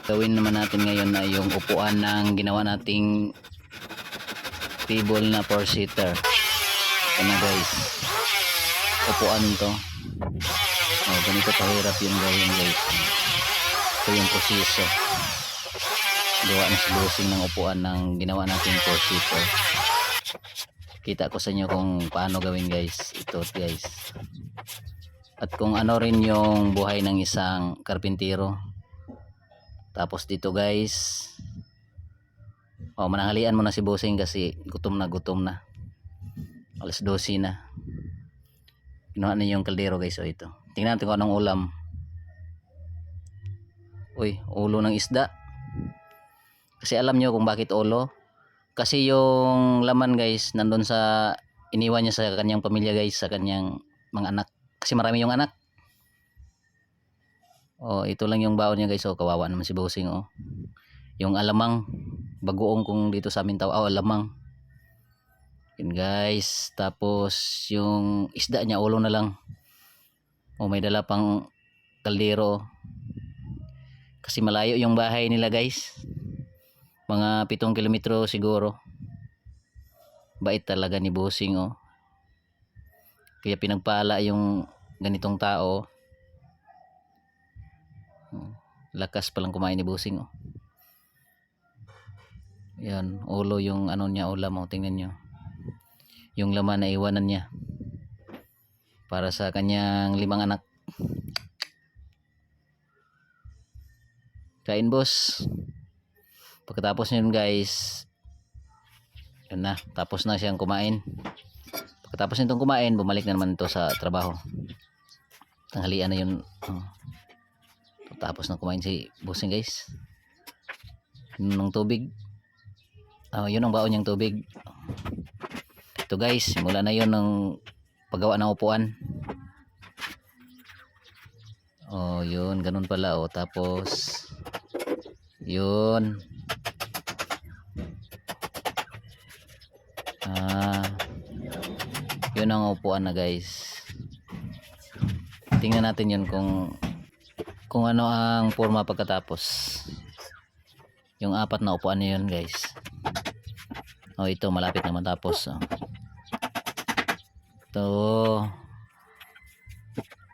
Gawin naman natin ngayon na yung upuan ng ginawa nating table na 4-seater. Ito na guys, upuan to. Ganito kahirap yung gawin guys. Ito yung proseso. Gawa na si Bossing ng upuan ng ginawa nating 4-seater. Kita ko sa inyo kung paano gawin guys. Ito guys. At kung ano rin yung buhay ng isang karpintero. Tapos dito guys, mananghalian muna si Bossing kasi gutom na. Alas 12 na. Kinuha na yung kaldero guys. Ito. Tingnan natin kung anong ulam. Uy, ulo ng isda. Kasi alam nyo kung bakit ulo. Kasi yung laman guys, nandun sa iniwan niya sa kanyang pamilya guys, sa kanyang mga anak. Kasi marami yung anak. Ito lang yung baon niya guys. Kawawa naman si Bossing. Yung alamang, bagoong kung dito sa amin tao. Alamang. Yun guys. Tapos yung isda niya, ulo na lang. May dala pang kaldero. Kasi malayo yung bahay nila guys. Mga 7 kilometro siguro. Bait talaga ni Bossing. Kaya pinagpala yung ganitong tao. Lakas palang kumain ni Bossing. Yan, ulo yung ano niya, ulam. Tingnan nyo. Yung laman na iwanan niya para sa kanyang 5 anak. Kain boss. Pagkatapos yun guys, yun na, tapos na siyang kumain. Pagkatapos nitong kumain, bumalik na naman ito sa trabaho. Tanghalian na yun. Tapos na kumain si Bossing guys. Yun ng tubig. Yun ang baon niyang tubig. Ito guys, simula na yun ng paggawa ng upuan. Yun, ganun pala. Tapos yun. Yun ang upuan na guys. Tingnan natin yun kung ano ang forma pagkatapos. Yung 4 na upuan na yun guys. Ito malapit na matapos. Ito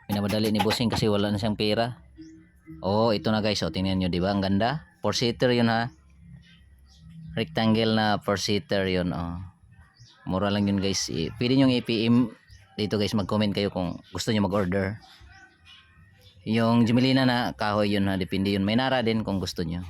pinamadali ni Bossing kasi wala na siyang pera. Ito na guys. Tingnan nyo, diba? Ang ganda. 4-seater yun ha. Rectangle na 4-seater yun. Mura lang yun guys. Pwede nyo i-PM dito guys. Mag-comment kayo kung gusto nyo mag-order. Yung Jumelina na kahoy yun ha. Depende yun. May nara din kung gusto nyo.